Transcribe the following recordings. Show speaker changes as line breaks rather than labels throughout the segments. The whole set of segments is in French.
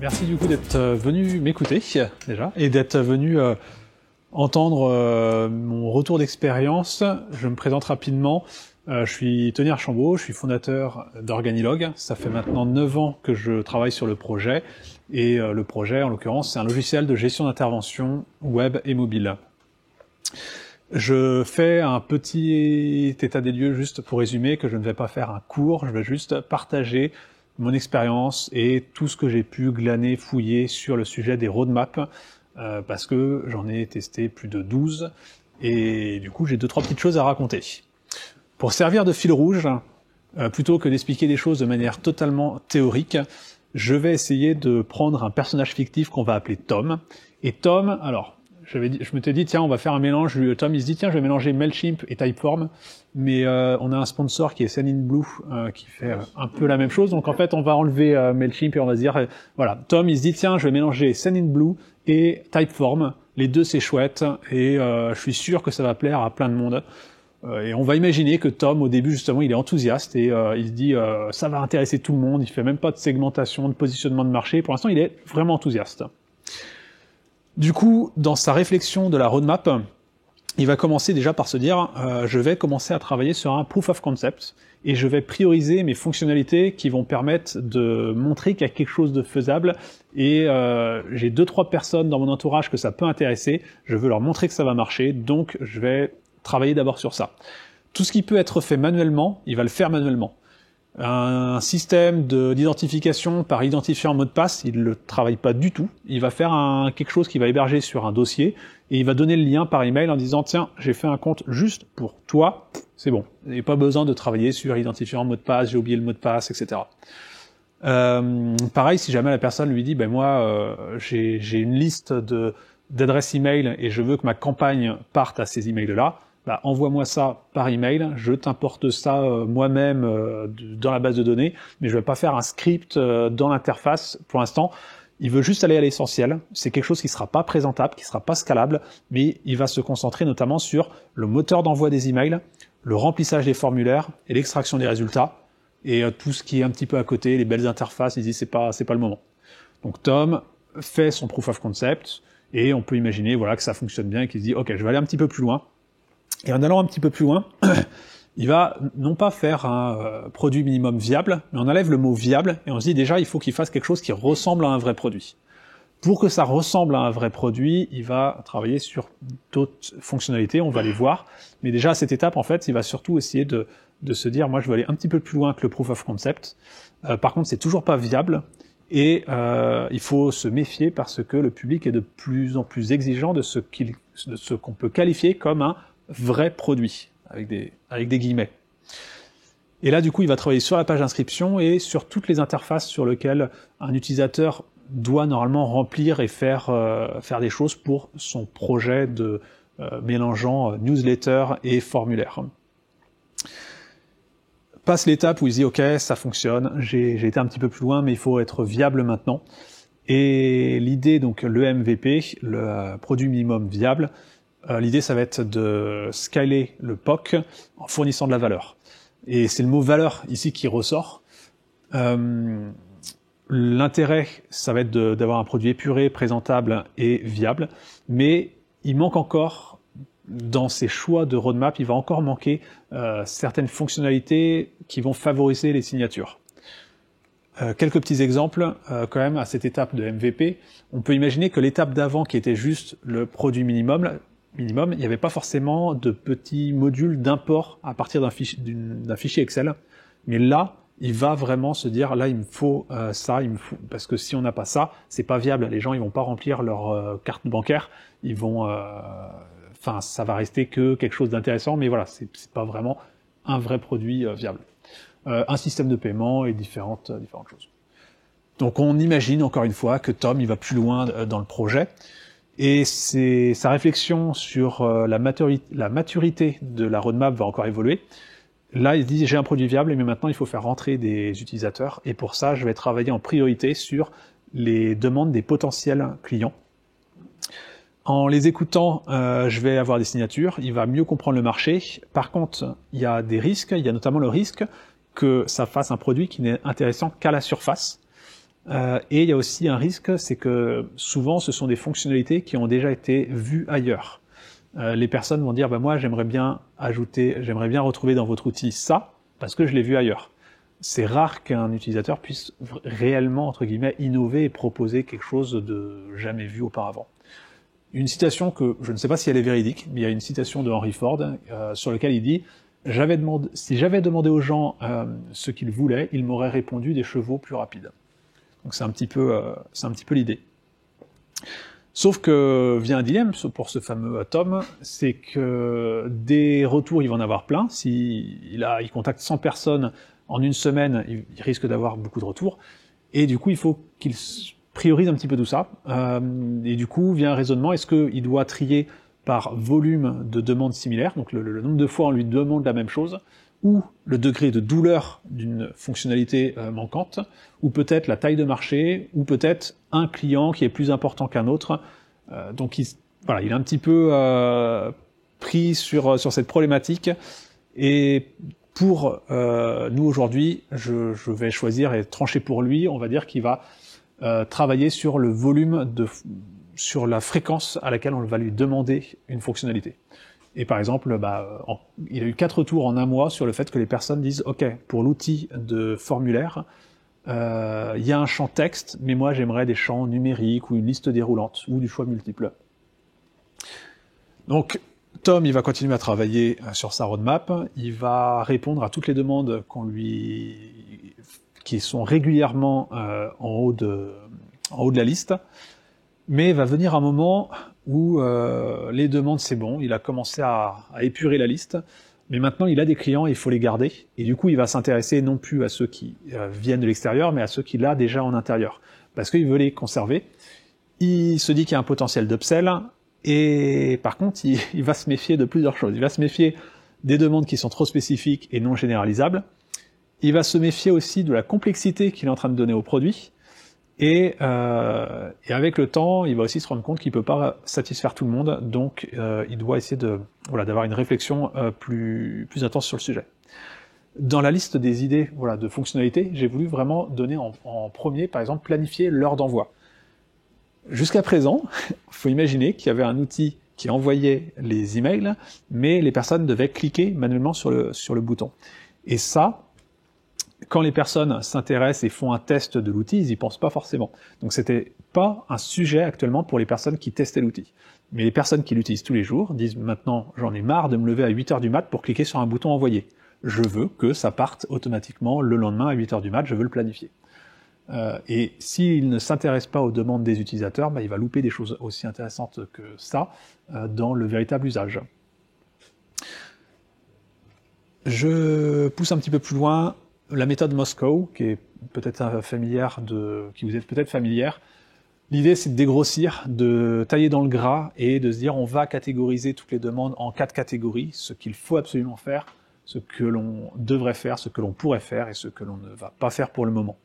Merci du coup d'être venu m'écouter déjà et d'être venu entendre mon retour d'expérience. Je me présente rapidement. Je suis Tony Archambault, je suis fondateur d'Organilog. Ça fait maintenant 9 ans que je travaille sur le projet. Et le projet, en l'occurrence, c'est un logiciel de gestion d'intervention web et mobile. Je fais un petit état des lieux juste pour résumer, que je ne vais pas faire un cours, je vais juste partager mon expérience et tout ce que j'ai pu glaner, fouiller sur le sujet des roadmaps, parce que j'en ai testé plus de 12, et du coup j'ai 2-3 petites choses à raconter. Pour servir de fil rouge, plutôt que d'expliquer des choses de manière totalement théorique, je vais essayer de prendre un personnage fictif qu'on va appeler Tom. Et Tom, alors, je m'étais dit, tiens, on va faire un mélange. Tom, il se dit, tiens, je vais mélanger Mailchimp et Typeform, mais on a un sponsor qui est Sendinblue, qui fait un peu la même chose. Donc en fait, on va enlever Mailchimp et on va se dire, voilà, Tom, il se dit, tiens, je vais mélanger Sendinblue et Typeform. Les deux, c'est chouette, et je suis sûr que ça va plaire à plein de monde. Et on va imaginer que Tom, au début, justement, il est enthousiaste et il se dit ça va intéresser tout le monde, il fait même pas de segmentation, de positionnement de marché. Pour l'instant, il est vraiment enthousiaste. Du coup, dans sa réflexion de la roadmap, il va commencer déjà par se dire je vais commencer à travailler sur un proof of concept et je vais prioriser mes fonctionnalités qui vont permettre de montrer qu'il y a quelque chose de faisable et j'ai 2-3 personnes dans mon entourage que ça peut intéresser, je veux leur montrer que ça va marcher, donc je vais travailler d'abord sur ça. Tout ce qui peut être fait manuellement, il va le faire manuellement. Un système d'identification par identifiant mot de passe, il ne le travaille pas du tout. Il va faire quelque chose qui va héberger sur un dossier et il va donner le lien par email en disant tiens, j'ai fait un compte juste pour toi, c'est bon. Il n'y a pas besoin de travailler sur identifiant mot de passe, j'ai oublié le mot de passe, etc. Pareil, si jamais la personne lui dit ben moi j'ai une liste d'adresses email et je veux que ma campagne parte à ces emails-là, bah, envoie-moi ça par email, je t'importe ça moi-même dans la base de données, mais je vais pas faire un script dans l'interface pour l'instant. Il veut juste aller à l'essentiel, c'est quelque chose qui sera pas présentable, qui sera pas scalable, mais il va se concentrer notamment sur le moteur d'envoi des emails, le remplissage des formulaires et l'extraction des résultats, et tout ce qui est un petit peu à côté, les belles interfaces, il dit c'est pas le moment. Donc Tom fait son proof of concept, et on peut imaginer voilà que ça fonctionne bien et qu'il se dit ok, je vais aller un petit peu plus loin. Et en allant un petit peu plus loin, il va non pas faire un produit minimum viable, mais on enlève le mot viable et on se dit déjà il faut qu'il fasse quelque chose qui ressemble à un vrai produit. Pour que ça ressemble à un vrai produit, il va travailler sur d'autres fonctionnalités, on va les voir. Mais déjà à cette étape, en fait, il va surtout essayer de se dire moi je veux aller un petit peu plus loin que le proof of concept. Par contre, c'est toujours pas viable. Et il faut se méfier parce que le public est de plus en plus exigeant de ce qu'on peut qualifier comme un vrai produit, avec des guillemets. Et là, du coup, il va travailler sur la page d'inscription et sur toutes les interfaces sur lesquelles un utilisateur doit normalement remplir et faire des choses pour son projet de mélangeant newsletter et formulaire. Passe l'étape où il se dit ok, ça fonctionne, j'ai été un petit peu plus loin, mais il faut être viable maintenant. Et l'idée, donc le MVP, le produit minimum viable, l'idée ça va être de scaler le POC en fournissant de la valeur. Et c'est le mot valeur ici qui ressort. L'intérêt, ça va être d'avoir un produit épuré, présentable et viable, mais il manque encore, dans ses choix de roadmap, il va encore manquer certaines fonctionnalités qui vont favoriser les signatures. Quelques petits exemples quand même à cette étape de MVP. On peut imaginer que l'étape d'avant qui était juste le produit minimum, il n'y avait pas forcément de petits modules d'import à partir d'un fichier Excel. Mais là, il va vraiment se dire, là, il me faut ça, parce que si on n'a pas ça, c'est pas viable. Les gens, ils vont pas remplir leur carte bancaire. Ils vont, ça va rester que quelque chose d'intéressant, mais voilà, c'est pas vraiment un vrai produit viable. Un système de paiement et différentes choses. Donc, on imagine encore une fois que Tom, il va plus loin dans le projet. Et sa réflexion sur la maturité de la roadmap va encore évoluer. Là, il dit j'ai un produit viable, mais maintenant il faut faire rentrer des utilisateurs. Et pour ça, je vais travailler en priorité sur les demandes des potentiels clients. En les écoutant, je vais avoir des signatures, il va mieux comprendre le marché. Par contre, il y a des risques, il y a notamment le risque que ça fasse un produit qui n'est intéressant qu'à la surface. Et il y a aussi un risque, c'est que souvent ce sont des fonctionnalités qui ont déjà été vues ailleurs. Les personnes vont dire bah moi j'aimerais bien retrouver dans votre outil ça parce que je l'ai vu ailleurs. C'est rare qu'un utilisateur puisse réellement entre guillemets innover et proposer quelque chose de jamais vu auparavant. Une citation que je ne sais pas si elle est véridique, mais il y a une citation de Henry Ford sur laquelle il dit si j'avais demandé aux gens ce qu'ils voulaient, ils m'auraient répondu des chevaux plus rapides. Donc c'est un petit peu l'idée. Sauf que vient un dilemme pour ce fameux Tom, c'est que des retours, il va en avoir plein. Il contacte 100 personnes en une semaine, il risque d'avoir beaucoup de retours. Et du coup, il faut qu'il priorise un petit peu tout ça. Et du coup, vient un raisonnement, est-ce qu'il doit trier par volume de demandes similaires, donc le nombre de fois on lui demande la même chose, ou le degré de douleur d'une fonctionnalité manquante, ou peut-être la taille de marché, ou peut-être un client qui est plus important qu'un autre. Donc il est un petit peu pris sur cette problématique. Et pour nous aujourd'hui, je vais choisir et trancher pour lui. On va dire qu'il va travailler sur le volume sur la fréquence à laquelle on va lui demander une fonctionnalité. Et par exemple, il a eu 4 retours en un mois sur le fait que les personnes disent « Ok, pour l'outil de formulaire, il y a un champ texte, mais moi j'aimerais des champs numériques ou une liste déroulante ou du choix multiple. » Donc, Tom, il va continuer à travailler sur sa roadmap, il va répondre à toutes les demandes qui sont régulièrement en haut de la liste, mais va venir un moment où les demandes c'est bon, il a commencé à épurer la liste, mais maintenant il a des clients et il faut les garder, et du coup il va s'intéresser non plus à ceux qui viennent de l'extérieur, mais à ceux qu'il a déjà en intérieur, parce qu'il veut les conserver. Il se dit qu'il y a un potentiel d'upsell, et par contre il va se méfier de plusieurs choses. Il va se méfier des demandes qui sont trop spécifiques et non généralisables, il va se méfier aussi de la complexité qu'il est en train de donner au produit, et avec le temps, il va aussi se rendre compte qu'il peut pas satisfaire tout le monde, donc il doit essayer d'avoir une réflexion plus intense sur le sujet. Dans la liste des idées de fonctionnalités, j'ai voulu vraiment donner en premier, par exemple, planifier l'heure d'envoi. Jusqu'à présent, il faut imaginer qu'il y avait un outil qui envoyait les emails, mais les personnes devaient cliquer manuellement sur le bouton. Et ça, quand les personnes s'intéressent et font un test de l'outil, ils y pensent pas forcément. Donc c'était pas un sujet actuellement pour les personnes qui testaient l'outil. Mais les personnes qui l'utilisent tous les jours disent maintenant j'en ai marre de me lever à 8h du mat pour cliquer sur un bouton envoyer. Je veux que ça parte automatiquement le lendemain à 8h du mat, je veux le planifier. Et s'il ne s'intéresse pas aux demandes des utilisateurs, il va louper des choses aussi intéressantes que ça dans le véritable usage. Je pousse un petit peu plus loin. La méthode Moscow, qui est peut-être qui vous est peut-être familière, l'idée c'est de dégrossir, de tailler dans le gras et de se dire on va catégoriser toutes les demandes en 4 catégories, ce qu'il faut absolument faire, ce que l'on devrait faire, ce que l'on pourrait faire et ce que l'on ne va pas faire pour le moment.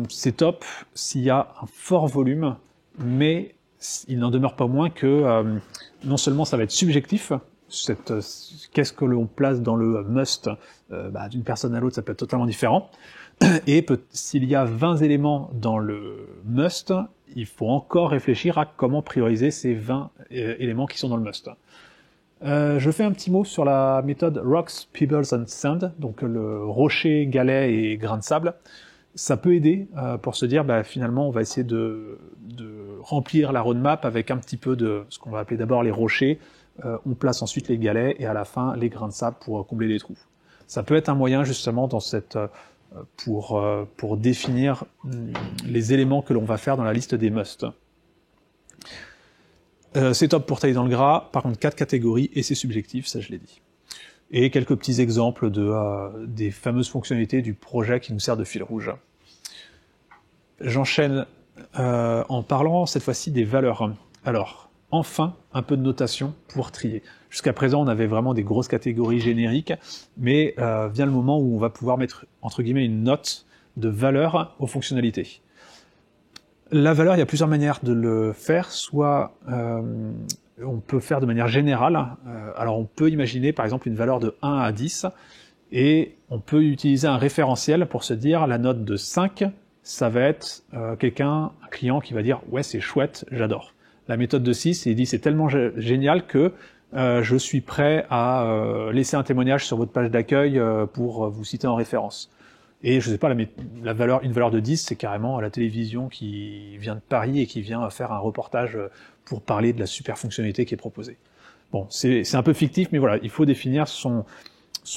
C'est top s'il y a un fort volume, mais il n'en demeure pas moins que non seulement ça va être subjectif, qu'est-ce que l'on place dans le must, d'une personne à l'autre ça peut être totalement différent, et s'il y a 20 éléments dans le must, il faut encore réfléchir à comment prioriser ces 20 éléments qui sont dans le must. Je fais un petit mot sur la méthode Rocks, Pebbles and Sand, donc le rocher, galet et grain de sable. Ça peut aider pour se dire finalement on va essayer de remplir la roadmap avec un petit peu de ce qu'on va appeler d'abord les rochers, on place ensuite les galets et à la fin les grains de sable pour combler les trous. Ça peut être un moyen justement dans pour définir les éléments que l'on va faire dans la liste des must. C'est top pour tailler dans le gras, par contre 4 catégories et c'est subjectif, ça je l'ai dit. Et quelques petits exemples des fameuses fonctionnalités du projet qui nous sert de fil rouge. J'enchaîne en parlant cette fois-ci des valeurs. Alors, enfin, un peu de notation pour trier. Jusqu'à présent, on avait vraiment des grosses catégories génériques, mais vient le moment où on va pouvoir mettre, entre guillemets, une note de valeur aux fonctionnalités. La valeur, il y a plusieurs manières de le faire, soit on peut faire de manière générale, alors on peut imaginer par exemple une valeur de 1 à 10, et on peut utiliser un référentiel pour se dire la note de 5, ça va être un client qui va dire « ouais, c'est chouette, j'adore ». La méthode de 6, il dit « c'est tellement génial que je suis prêt à laisser un témoignage sur votre page d'accueil pour vous citer en référence ». Et je sais pas, une valeur de 10, c'est carrément la télévision qui vient de Paris et qui vient faire un reportage pour parler de la super fonctionnalité qui est proposée. Bon, c'est un peu fictif, mais voilà, il faut définir son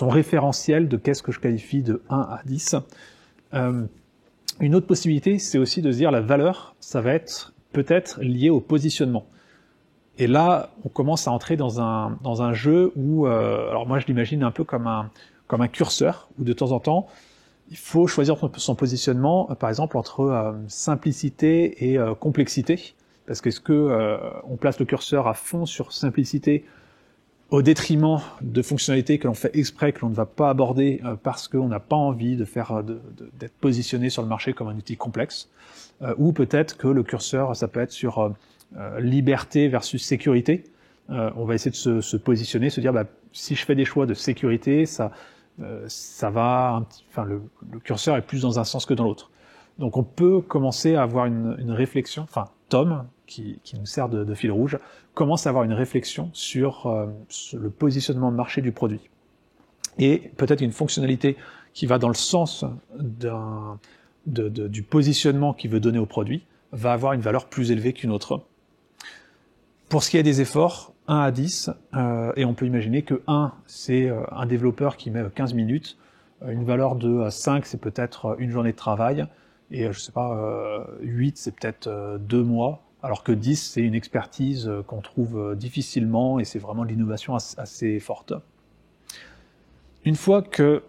référentiel de qu'est-ce que je qualifie de 1 à 10. Une autre possibilité, c'est aussi de se dire la valeur, ça va être peut-être lié au positionnement. Et là, on commence à entrer dans un jeu où, alors moi je l'imagine un peu comme un curseur, où de temps en temps, il faut choisir son positionnement, par exemple, entre simplicité et complexité. Parce qu'est-ce que on place le curseur à fond sur simplicité au détriment de fonctionnalités que l'on fait exprès, que l'on ne va pas aborder parce qu'on n'a pas envie d'être positionné sur le marché comme un outil complexe, ou peut-être que le curseur, ça peut être sur liberté versus sécurité. On va essayer de se positionner, se dire bah, si je fais des choix de sécurité, ça va, le curseur est plus dans un sens que dans l'autre. Donc on peut commencer à avoir une réflexion, enfin Tom, qui nous sert de fil rouge, commence à avoir une réflexion sur le positionnement de marché du produit. Et peut-être une fonctionnalité qui va dans le sens du positionnement qu'il veut donner au produit, va avoir une valeur plus élevée qu'une autre. Pour ce qui est des efforts, 1 à 10, et on peut imaginer que 1, c'est un développeur qui met 15 minutes, une valeur de 5, c'est peut-être une journée de travail, et je sais pas, 8, c'est peut-être 2 mois, alors que 10, c'est une expertise qu'on trouve difficilement, et c'est vraiment de l'innovation assez forte. Une fois que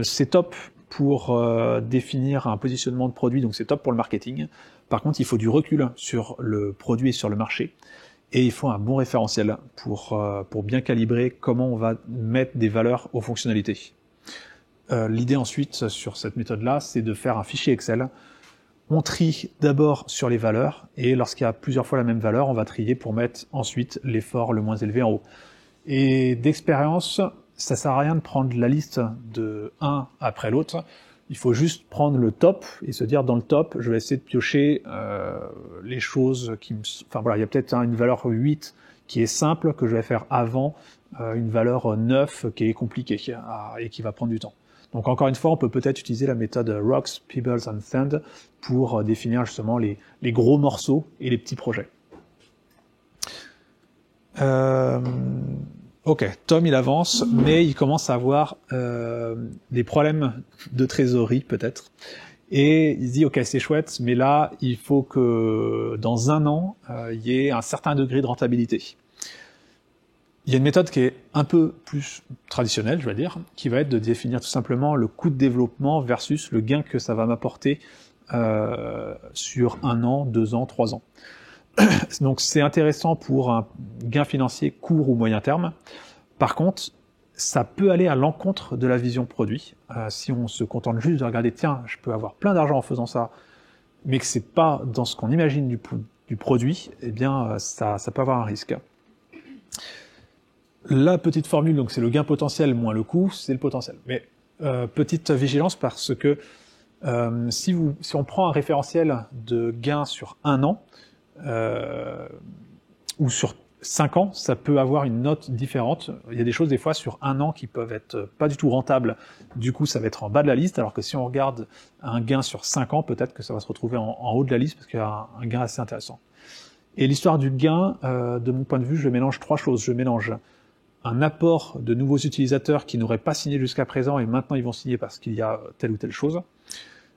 c'est top pour définir un positionnement de produit, donc c'est top pour le marketing. Par contre, il faut du recul sur le produit et sur le marché, et il faut un bon référentiel pour bien calibrer comment on va mettre des valeurs aux fonctionnalités. L'idée ensuite sur cette méthode-là, c'est de faire un fichier Excel. On trie d'abord sur les valeurs, et lorsqu'il y a plusieurs fois la même valeur, on va trier pour mettre ensuite l'effort le moins élevé en haut. Et d'expérience, ça sert à rien de prendre la liste de 1 après l'autre. Il faut juste prendre le top et se dire dans le top, je vais essayer de piocher les choses qui me... Enfin voilà, il y a peut-être une valeur 8 qui est simple que je vais faire avant une valeur 9 qui est compliquée et qui va prendre du temps. Donc encore une fois, on peut peut-être utiliser la méthode Rocks, Pebbles and Sand pour définir justement les gros morceaux et les petits projets. Ok, Tom il avance, mais il commence à avoir des problèmes de trésorerie peut-être. Et il se dit ok c'est chouette, mais là il faut que dans 1 an il y ait un certain degré de rentabilité. Il y a une méthode qui est un peu plus traditionnelle, je vais dire, qui va être de définir tout simplement le coût de développement versus le gain que ça va m'apporter sur 1 an, 2 ans, 3 ans. Donc c'est intéressant pour un gain financier court ou moyen terme. Par contre, ça peut aller à l'encontre de la vision produit. Si on se contente juste de regarder, tiens, je peux avoir plein d'argent en faisant ça, mais que c'est pas dans ce qu'on imagine du produit, eh bien ça peut avoir un risque. La petite formule, donc c'est le gain potentiel moins le coût, c'est le potentiel. Mais petite vigilance parce que si on prend un référentiel de gain sur 1 an, ou sur 5 ans, ça peut avoir une note différente. Il y a des choses des fois sur 1 an qui peuvent être pas du tout rentables, du coup ça va être en bas de la liste, alors que si on regarde un gain sur 5 ans, peut-être que ça va se retrouver en haut de la liste, parce qu'il y a un gain assez intéressant. Et l'histoire du gain, de mon point de vue, je mélange 3 choses. Je mélange un apport de nouveaux utilisateurs qui n'auraient pas signé jusqu'à présent, et maintenant ils vont signer parce qu'il y a telle ou telle chose,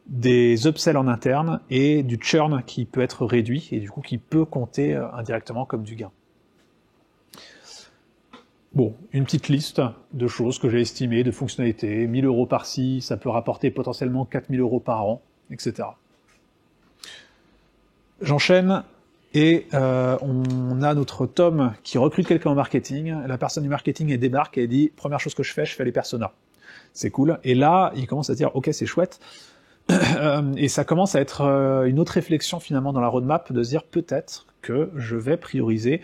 des upsells en interne et du churn qui peut être réduit et du coup qui peut compter indirectement comme du gain. Bon, une petite liste de choses que j'ai estimées, de fonctionnalités, 1000 € par-ci, ça peut rapporter potentiellement 4000 € par an, etc. J'enchaîne et on a notre Tom qui recrute quelqu'un en marketing, la personne du marketing elle débarque et elle dit « Première chose que je fais les personas ». C'est cool. Et là, il commence à se dire « Ok, c'est chouette ». Et ça commence à être une autre réflexion finalement dans la roadmap, de se dire peut-être que je vais prioriser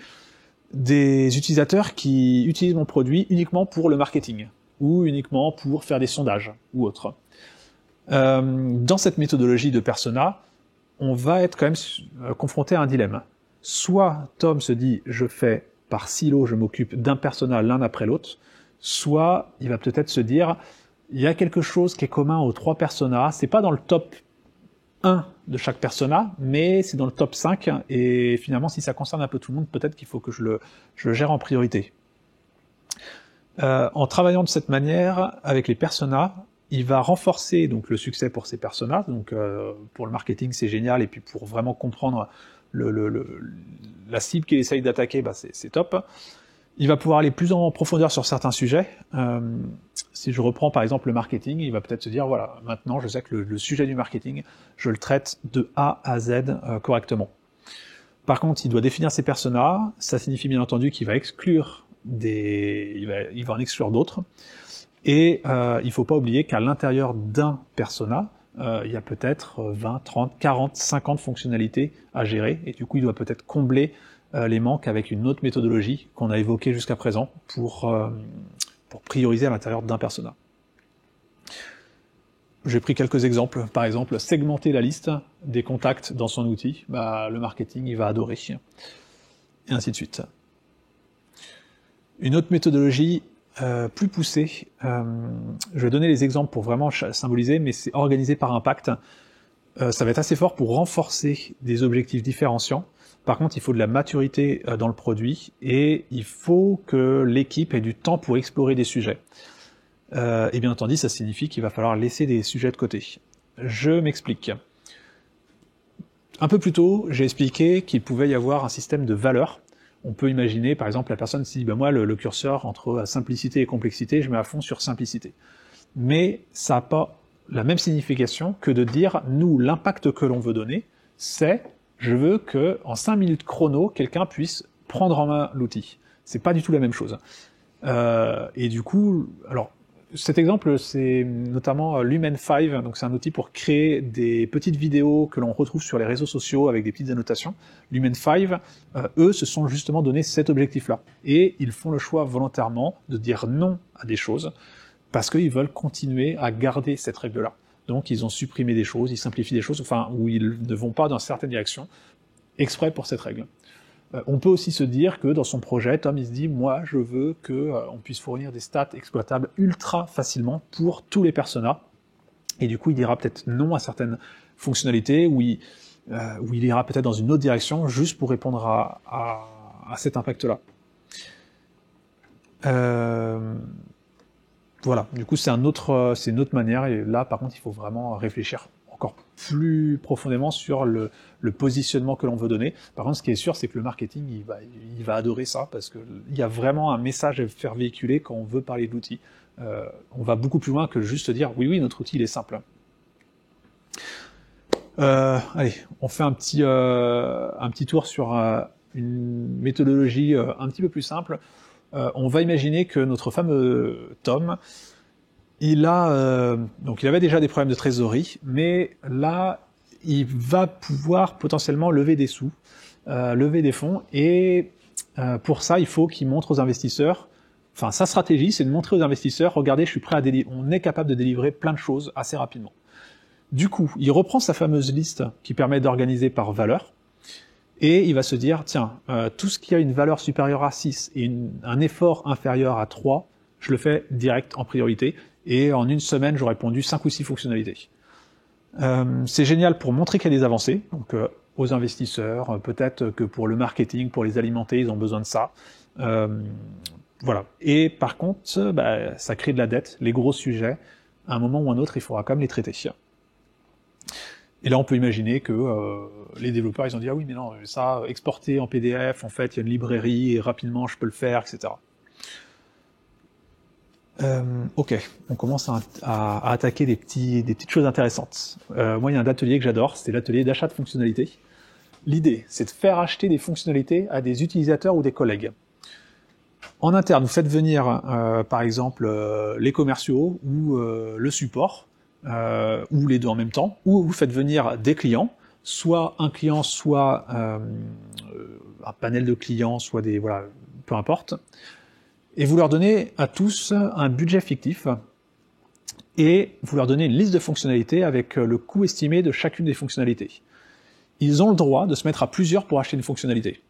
des utilisateurs qui utilisent mon produit uniquement pour le marketing, ou uniquement pour faire des sondages, ou autre. Dans cette méthodologie de persona, on va être quand même confronté à un dilemme. Soit Tom se dit « je fais par silo, je m'occupe d'un persona l'un après l'autre », soit il va peut-être se dire « il y a quelque chose qui est commun aux 3 personas, c'est pas dans le top 1 de chaque persona, mais c'est dans le top 5, et finalement si ça concerne un peu tout le monde, peut-être qu'il faut que je le gère en priorité ». En travaillant de cette manière avec les personas, il va renforcer donc le succès pour ces personas. Donc pour le marketing c'est génial, et puis pour vraiment comprendre la cible qu'il essaye d'attaquer, bah c'est top. Il va pouvoir aller plus en profondeur sur certains sujets. Si je reprends par exemple le marketing, il va peut-être se dire voilà, maintenant je sais que le sujet du marketing, je le traite de A à Z correctement. Par contre, il doit définir ses personas. Ça signifie bien entendu qu'il va exclure il va en exclure d'autres. Et il faut pas oublier qu'à l'intérieur d'un persona, il y a peut-être 20, 30, 40, 50 fonctionnalités à gérer, et du coup il doit peut-être combler les manques avec une autre méthodologie qu'on a évoquée jusqu'à présent pour prioriser à l'intérieur d'un persona. J'ai pris quelques exemples. Par exemple, segmenter la liste des contacts dans son outil, bah, le marketing il va adorer, et ainsi de suite. Une autre méthodologie plus poussée, je vais donner les exemples pour vraiment symboliser, mais c'est organisé par impact. Ça va être assez fort pour renforcer des objectifs différenciants. Par contre, il faut de la maturité dans le produit, et il faut que l'équipe ait du temps pour explorer des sujets. Et bien entendu, ça signifie qu'il va falloir laisser des sujets de côté. Je m'explique. Un peu plus tôt, j'ai expliqué qu'il pouvait y avoir un système de valeurs. On peut imaginer, par exemple, la personne se dit, ben moi, le curseur entre simplicité et complexité, je mets à fond sur simplicité. Mais ça n'a pas la même signification que de dire, nous, l'impact que l'on veut donner, c'est, je veux que en 5 minutes chrono, quelqu'un puisse prendre en main l'outil. C'est pas du tout la même chose. Et du coup, alors, cet exemple, c'est notamment Lumen5, donc c'est un outil pour créer des petites vidéos que l'on retrouve sur les réseaux sociaux avec des petites annotations. Lumen5, eux, se sont justement donné cet objectif-là. Et ils font le choix volontairement de dire non à des choses, parce qu'ils veulent continuer à garder cette règle-là. Donc ils ont supprimé des choses, ils simplifient des choses, enfin, où ils ne vont pas dans certaines directions, exprès pour cette règle. On peut aussi se dire que dans son projet, Tom il se dit « moi je veux qu'on puisse fournir des stats exploitables ultra facilement pour tous les personas », et du coup il dira peut-être non à certaines fonctionnalités, ou il ira peut-être dans une autre direction juste pour répondre à cet impact-là. Voilà, du coup c'est une autre manière, et là par contre il faut vraiment réfléchir encore plus profondément sur le positionnement que l'on veut donner. Par contre, ce qui est sûr, c'est que le marketing, il va adorer ça, parce qu'il y a vraiment un message à faire véhiculer quand on veut parler de l'outil. On va beaucoup plus loin que juste dire « oui, notre outil, il est simple ». Allez, on fait un petit tour sur une méthodologie un petit peu plus simple. On va imaginer que notre fameux Tom, donc il avait déjà des problèmes de trésorerie, mais là, il va pouvoir potentiellement lever des sous, lever des fonds, et pour ça, il faut qu'il montre aux investisseurs, enfin sa stratégie, c'est de montrer aux investisseurs, regardez, je suis prêt à on est capable de délivrer plein de choses assez rapidement. Du coup, il reprend sa fameuse liste qui permet d'organiser par valeur, et il va se dire, tiens, tout ce qui a une valeur supérieure à 6 et un effort inférieur à 3, je le fais direct en priorité, et en une semaine, j'aurai pondu 5 ou 6 fonctionnalités. C'est génial pour montrer qu'il y a des avancées, donc aux investisseurs, peut-être que pour le marketing, pour les alimenter, ils ont besoin de ça. Voilà. Et par contre, ça crée de la dette, les gros sujets, à un moment ou un autre, il faudra quand même les traiter. Et là, on peut imaginer que les développeurs, ils ont dit « ah oui, mais non, ça, exporter en PDF, en fait, il y a une librairie, et rapidement, je peux le faire, etc. » Ok, on commence à attaquer des petites choses intéressantes. Moi, il y a un atelier que j'adore, c'est l'atelier d'achat de fonctionnalités. L'idée, c'est de faire acheter des fonctionnalités à des utilisateurs ou des collègues. En interne, vous faites venir, par exemple, les commerciaux ou le support, ou les deux en même temps, ou vous faites venir des clients, soit un client, soit un panel de clients, soit des... voilà, peu importe. Et vous leur donnez à tous un budget fictif, et vous leur donnez une liste de fonctionnalités avec le coût estimé de chacune des fonctionnalités. Ils ont le droit de se mettre à plusieurs pour acheter une fonctionnalité.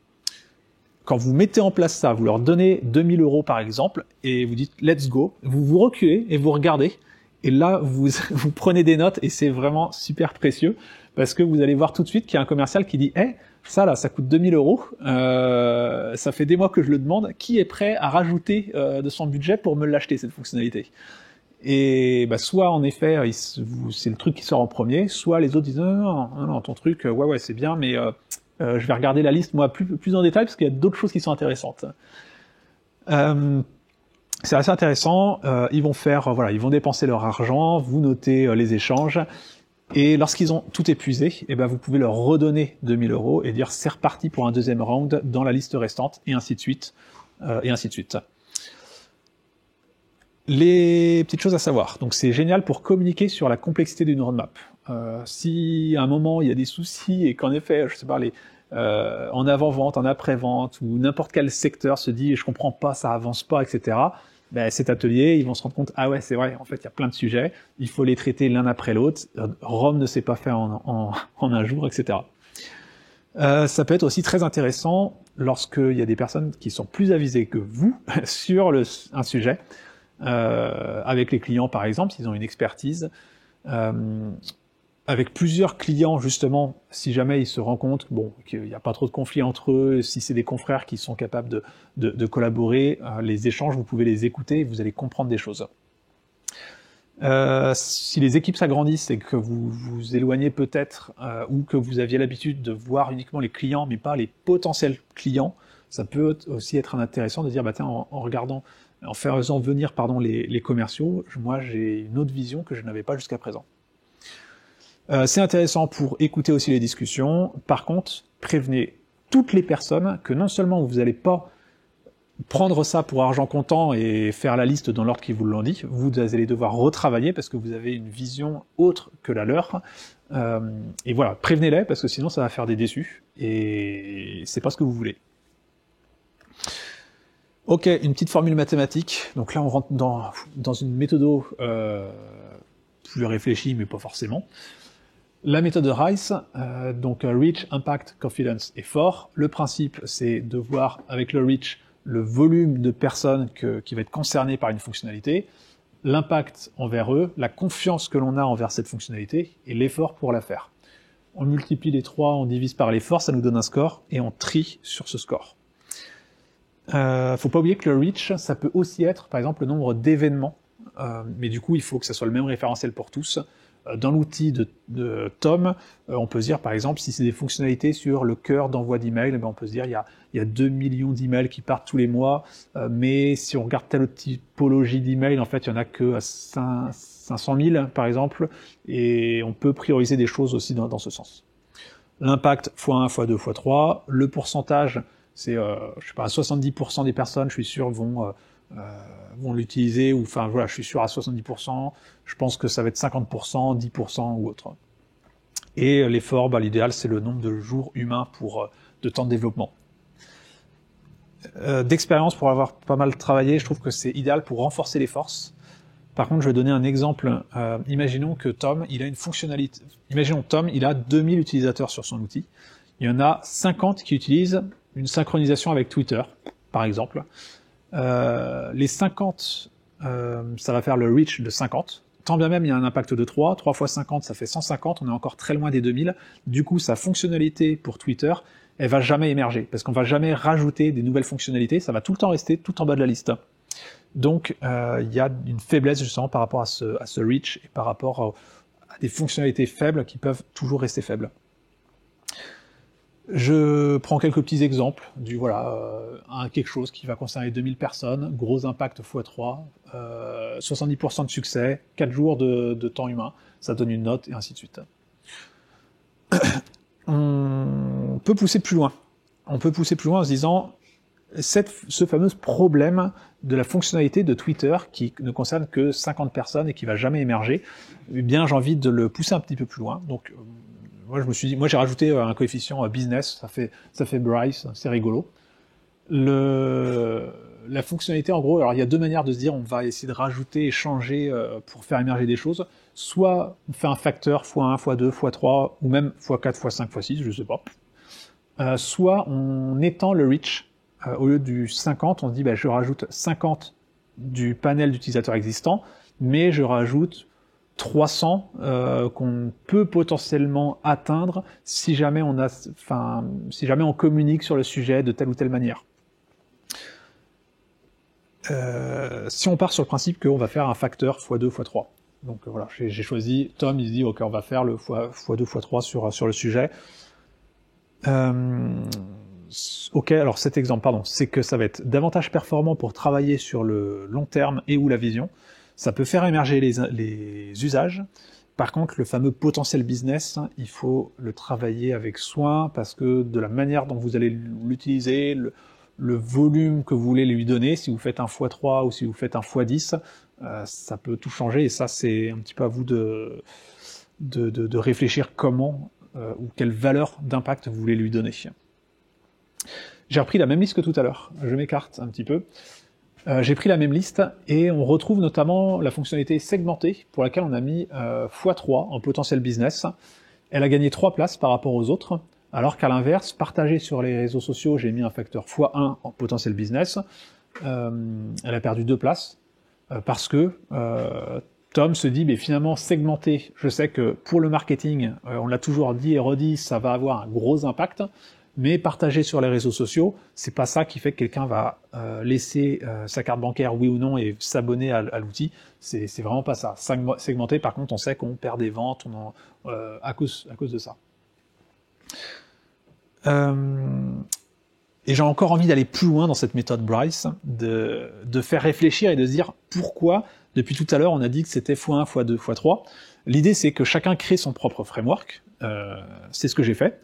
Quand vous mettez en place ça, vous leur donnez 2000 € par exemple, et vous dites « let's go », vous vous reculez et vous regardez, et là vous prenez des notes, et c'est vraiment super précieux, parce que vous allez voir tout de suite qu'il y a un commercial qui dit « hey, ça là, ça coûte 2000 €, ça fait des mois que je le demande, qui est prêt à rajouter de son budget pour me l'acheter cette fonctionnalité ?» Et bah, soit en effet c'est le truc qui sort en premier, soit les autres disent non, ton truc ouais c'est bien, mais je vais regarder la liste moi plus en détail parce qu'il y a d'autres choses qui sont intéressantes. C'est assez intéressant. Ils vont dépenser leur argent, vous notez les échanges, et lorsqu'ils ont tout épuisé, et ben vous pouvez leur redonner 2000 € et dire c'est reparti pour un deuxième round dans la liste restante, et ainsi de suite, et ainsi de suite. Les petites choses à savoir. Donc c'est génial pour communiquer sur la complexité d'une roadmap. Si à un moment il y a des soucis et qu'en effet, je sais pas, en avant-vente, en après-vente, ou n'importe quel secteur se dit je comprends pas, ça avance pas, etc. Ben, cet atelier, ils vont se rendre compte, ah ouais, c'est vrai, en fait, il y a plein de sujets, il faut les traiter l'un après l'autre, Rome ne s'est pas fait en un jour, etc. Ça peut être aussi très intéressant lorsqu'il y a des personnes qui sont plus avisées que vous sur un sujet, avec les clients par exemple, s'ils ont une expertise, avec plusieurs clients justement, si jamais ils se rendent compte qu'il n'y a pas trop de conflits entre eux, si c'est des confrères qui sont capables de collaborer, les échanges, vous pouvez les écouter et vous allez comprendre des choses. Si les équipes s'agrandissent et que vous vous éloignez peut-être, ou que vous aviez l'habitude de voir uniquement les clients mais pas les potentiels clients, ça peut aussi être intéressant de dire bah tiens, en faisant venir les commerciaux, moi j'ai une autre vision que je n'avais pas jusqu'à présent. C'est intéressant pour écouter aussi les discussions. Par contre, prévenez toutes les personnes que non seulement vous n'allez pas prendre ça pour argent comptant et faire la liste dans l'ordre qu'ils vous l'ont dit, vous allez devoir retravailler parce que vous avez une vision autre que la leur. Et voilà, prévenez-les parce que sinon ça va faire des déçus et c'est pas ce que vous voulez. Ok, une petite formule mathématique. Donc là, on rentre dans une méthode plus réfléchie, mais pas forcément. La méthode Rice, donc Reach, Impact, Confidence et Fort. Le principe, c'est de voir avec le Reach le volume de personnes qui va être concerné par une fonctionnalité, l'impact envers eux, la confiance que l'on a envers cette fonctionnalité et l'effort pour la faire. On multiplie les trois, on divise par l'effort, ça nous donne un score et on trie sur ce score. Faut pas oublier que le reach, ça peut aussi être, par exemple, le nombre d'événements, mais du coup, il faut que ça soit le même référentiel pour tous. Dans l'outil de Tom, on peut se dire, par exemple, si c'est des fonctionnalités sur le cœur d'envoi d'email, on peut se dire, il y a 2 millions d'emails qui partent tous les mois, mais si on regarde telle autre typologie d'email, en fait, il y en a que 500 000, par exemple, et on peut prioriser des choses aussi dans ce sens. L'impact x1, x2, x3, le pourcentage, c'est, je sais pas, 70% des personnes, je suis sûr, vont l'utiliser, ou enfin voilà, je suis sûr à 70%, je pense que ça va être 50%, 10% ou autre. Et l'effort, l'idéal, c'est le nombre de jours humains de temps de développement. D'expérience, pour avoir pas mal travaillé, je trouve que c'est idéal pour renforcer les forces. Par contre, je vais donner un exemple. Imaginons que Tom, il a une fonctionnalité. Imaginons Tom, il a 2000 utilisateurs sur son outil. Il y en a 50 qui utilisent une synchronisation avec Twitter, par exemple. Les 50, ça va faire le reach de 50. Tant bien même, il y a un impact de 3. 3 x 50, ça fait 150. On est encore très loin des 2000. Du coup, sa fonctionnalité pour Twitter, elle va jamais émerger, parce qu'on va jamais rajouter des nouvelles fonctionnalités. Ça va tout le temps rester tout en bas de la liste. Donc, il y a une faiblesse justement par rapport à ce reach et par rapport à des fonctionnalités faibles qui peuvent toujours rester faibles. Je prends quelques petits exemples du quelque chose qui va concerner 2000 personnes, gros impact x3, 70% de succès, 4 jours de temps humain, ça donne une note et ainsi de suite. On peut pousser plus loin. On peut pousser plus loin en se disant ce fameux problème de la fonctionnalité de Twitter qui ne concerne que 50 personnes et qui va jamais émerger, eh bien j'ai envie de le pousser un petit peu plus loin. Donc moi j'ai rajouté un coefficient business, ça fait Bryce, c'est rigolo. la fonctionnalité, en gros, alors il y a deux manières de se dire on va essayer de rajouter et changer pour faire émerger des choses. Soit on fait un facteur x1, x2, x3, ou même x4, x5, x6, je sais pas. Soit on étend le reach. Au lieu du 50, on se dit bah, je rajoute 50 du panel d'utilisateurs existants, mais je rajoute 300 qu'on peut potentiellement atteindre si jamais si jamais on communique sur le sujet de telle ou telle manière. Si on part sur le principe qu'on va faire un facteur x2, x3. Donc voilà, j'ai choisi, Tom il se dit ok on va faire le x2, x3 sur le sujet. Ok, alors cet exemple, pardon, c'est que ça va être davantage performant pour travailler sur le long terme et ou la vision. Ça peut faire émerger les usages. Par contre, le fameux potentiel business, il faut le travailler avec soin parce que de la manière dont vous allez l'utiliser, le volume que vous voulez lui donner, si vous faites un x3 ou si vous faites un x10, ça peut tout changer et ça c'est un petit peu à vous de réfléchir comment ou quelle valeur d'impact vous voulez lui donner. J'ai repris la même liste que tout à l'heure, je m'écarte un petit peu. J'ai pris la même liste et on retrouve notamment la fonctionnalité segmentée pour laquelle on a mis x3 en potentiel business. Elle a gagné 3 places par rapport aux autres, alors qu'à l'inverse, partagée sur les réseaux sociaux, j'ai mis un facteur x1 en potentiel business. Elle a perdu 2 places parce que Tom se dit, mais finalement segmenté, je sais que pour le marketing, on l'a toujours dit et redit, ça va avoir un gros impact. Mais partager sur les réseaux sociaux, c'est pas ça qui fait que quelqu'un va laisser sa carte bancaire, oui ou non, et s'abonner à l'outil. C'est vraiment pas ça. Segmenté, par contre, on sait qu'on perd des ventes à cause de ça. Et j'ai encore envie d'aller plus loin dans cette méthode Bryce, de faire réfléchir et de se dire pourquoi, depuis tout à l'heure, on a dit que c'était x1, x2, x3. L'idée, c'est que chacun crée son propre framework. C'est ce que j'ai fait.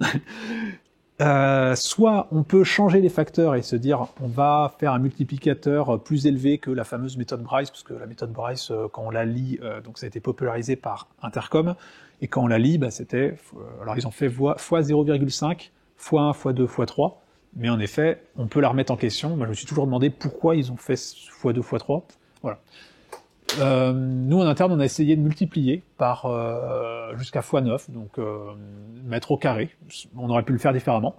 Soit on peut changer les facteurs et se dire on va faire un multiplicateur plus élevé que la fameuse méthode Bryce, parce que la méthode Bryce, quand on la lit, donc ça a été popularisé par Intercom, et quand on la lit, bah, c'était, alors ils ont fait x 0,5, x1, x2, x3, mais en effet, on peut la remettre en question. Moi je me suis toujours demandé pourquoi ils ont fait x2, x3, voilà. Nous en interne on a essayé de multiplier par jusqu'à x9, donc mettre au carré, on aurait pu le faire différemment,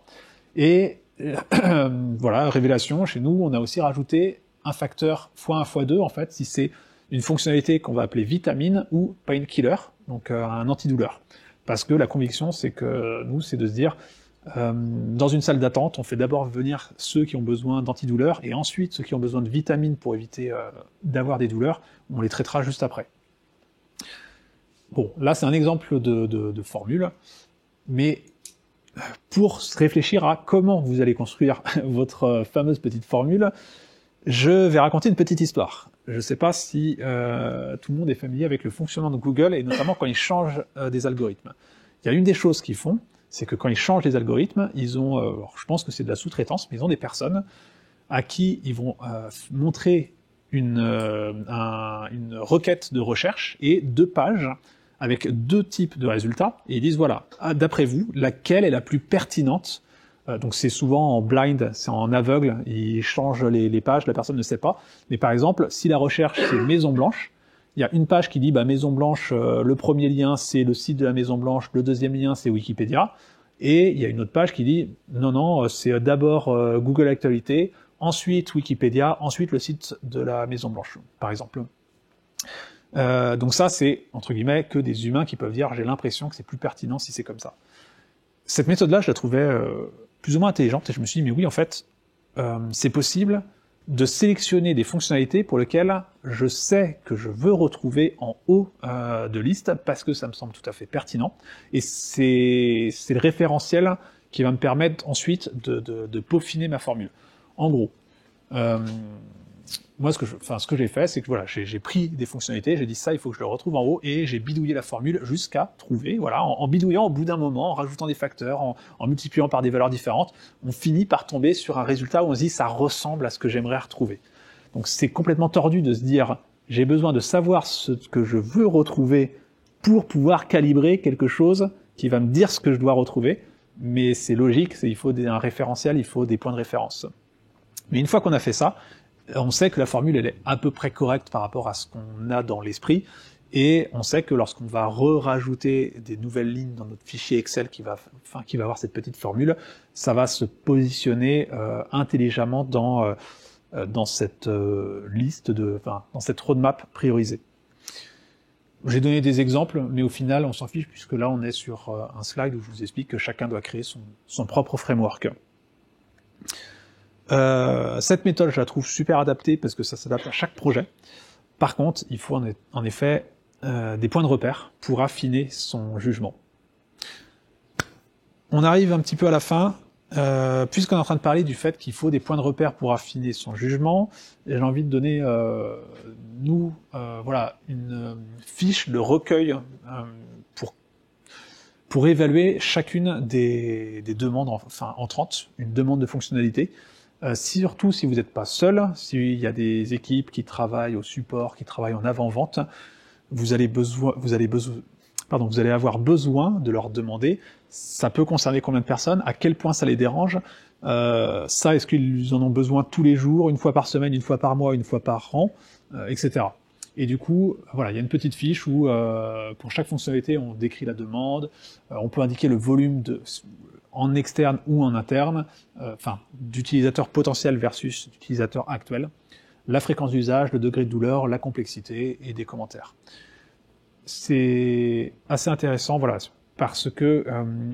et voilà, révélation, chez nous on a aussi rajouté un facteur x1, x2 en fait, si c'est une fonctionnalité qu'on va appeler vitamine ou painkiller, donc un antidouleur, parce que la conviction c'est que nous c'est de se dire dans une salle d'attente, on fait d'abord venir ceux qui ont besoin d'antidouleurs, et ensuite ceux qui ont besoin de vitamines pour éviter d'avoir des douleurs, on les traitera juste après. Bon, là c'est un exemple de formule, mais pour réfléchir à comment vous allez construire votre fameuse petite formule, je vais raconter une petite histoire. Je ne sais pas si tout le monde est familier avec le fonctionnement de Google, et notamment quand ils changent des algorithmes. Il y a une des choses qu'ils font, c'est que quand ils changent les algorithmes, ils ont, je pense que c'est de la sous-traitance, mais ils ont des personnes à qui ils vont montrer une requête de recherche et 2 pages avec 2 types de résultats, et ils disent voilà, d'après vous, laquelle est la plus pertinente. Donc c'est souvent en blind, c'est en aveugle, ils changent les pages, la personne ne sait pas. Mais par exemple, si la recherche c'est Maison Blanche, il y a une page qui dit bah, Maison Blanche, le premier lien c'est le site de la Maison Blanche, le deuxième lien c'est Wikipédia, et il y a une autre page qui dit non, c'est d'abord Google Actualité, ensuite Wikipédia, ensuite le site de la Maison Blanche, par exemple. Donc ça c'est, entre guillemets, que des humains qui peuvent dire j'ai l'impression que c'est plus pertinent si c'est comme ça. Cette méthode-là, je la trouvais plus ou moins intelligente, et je me suis dit mais oui, en fait, c'est possible de sélectionner des fonctionnalités pour lesquelles je sais que je veux retrouver en haut de liste parce que ça me semble tout à fait pertinent, et c'est le référentiel qui va me permettre ensuite de peaufiner ma formule. En gros, moi ce que j'ai fait, c'est que voilà, j'ai pris des fonctionnalités, j'ai dit ça il faut que je le retrouve en haut, et j'ai bidouillé la formule jusqu'à trouver, voilà, en bidouillant au bout d'un moment, en rajoutant des facteurs, en multipliant par des valeurs différentes, on finit par tomber sur un résultat où on se dit ça ressemble à ce que j'aimerais retrouver. Donc c'est complètement tordu de se dire j'ai besoin de savoir ce que je veux retrouver pour pouvoir calibrer quelque chose qui va me dire ce que je dois retrouver, mais c'est logique, il faut un référentiel, il faut des points de référence. Mais une fois qu'on a fait ça, On sait que la formule, elle est à peu près correcte par rapport à ce qu'on a dans l'esprit, et on sait que lorsqu'on va rajouter des nouvelles lignes dans notre fichier Excel qui va avoir cette petite formule, ça va se positionner intelligemment dans cette liste dans cette roadmap priorisée. J'ai donné des exemples, mais au final, on s'en fiche, puisque là, on est sur un slide où je vous explique que chacun doit créer son propre framework. Cette méthode, je la trouve super adaptée, parce que ça s'adapte à chaque projet. Par contre, il faut en effet des points de repère pour affiner son jugement. On arrive un petit peu à la fin. Puisqu'on est en train de parler du fait qu'il faut des points de repère pour affiner son jugement, j'ai envie de donner une fiche de recueil pour évaluer chacune des demandes entrantes, une demande de fonctionnalité. Surtout si vous n'êtes pas seul, s'il y a des équipes qui travaillent au support, qui travaillent en avant-vente, vous allez avoir besoin de leur demander, ça peut concerner combien de personnes, à quel point ça les dérange, est-ce qu'ils en ont besoin tous les jours, une fois par semaine, une fois par mois, une fois par an, etc. Et du coup, voilà, il y a une petite fiche où pour chaque fonctionnalité, on décrit la demande, on peut indiquer le volume en externe ou en interne, d'utilisateurs potentiels versus d'utilisateurs actuels, la fréquence d'usage, le degré de douleur, la complexité et des commentaires. C'est assez intéressant, voilà, parce que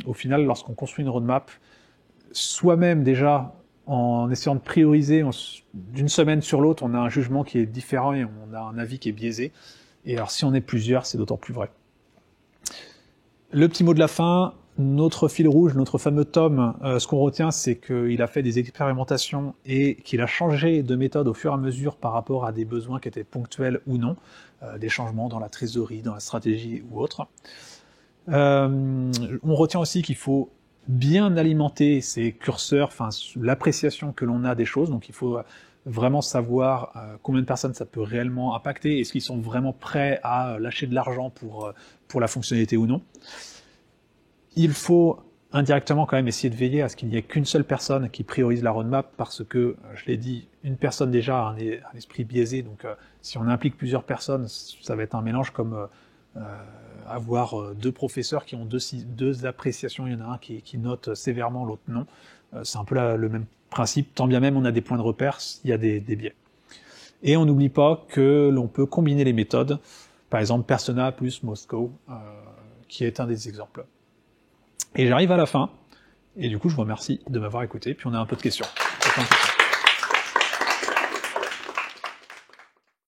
au final, lorsqu'on construit une roadmap, soi-même déjà, en essayant de prioriser d'une semaine sur l'autre, on a un jugement qui est différent et on a un avis qui est biaisé. Et alors si on est plusieurs, c'est d'autant plus vrai. Le petit mot de la fin, notre fil rouge, notre fameux Tom, ce qu'on retient, c'est qu'il a fait des expérimentations et qu'il a changé de méthode au fur et à mesure par rapport à des besoins qui étaient ponctuels ou non, des changements dans la trésorerie, dans la stratégie ou autre. On retient aussi qu'il faut bien alimenter ces curseurs, l'appréciation que l'on a des choses, donc il faut vraiment savoir combien de personnes ça peut réellement impacter, est-ce qu'ils sont vraiment prêts à lâcher de l'argent pour la fonctionnalité ou non. Il faut indirectement quand même essayer de veiller à ce qu'il n'y ait qu'une seule personne qui priorise la roadmap, parce que, je l'ai dit, une personne déjà a un esprit biaisé, donc si on implique plusieurs personnes, ça va être un mélange comme avoir deux professeurs qui ont deux appréciations, il y en a un qui note sévèrement, l'autre non. C'est un peu le même principe, tant bien même on a des points de repère, il y a des biais. Et on n'oublie pas que l'on peut combiner les méthodes, par exemple Persona plus Moscow, qui est un des exemples. Et j'arrive à la fin, et du coup je vous remercie de m'avoir écouté, puis on a un peu de questions.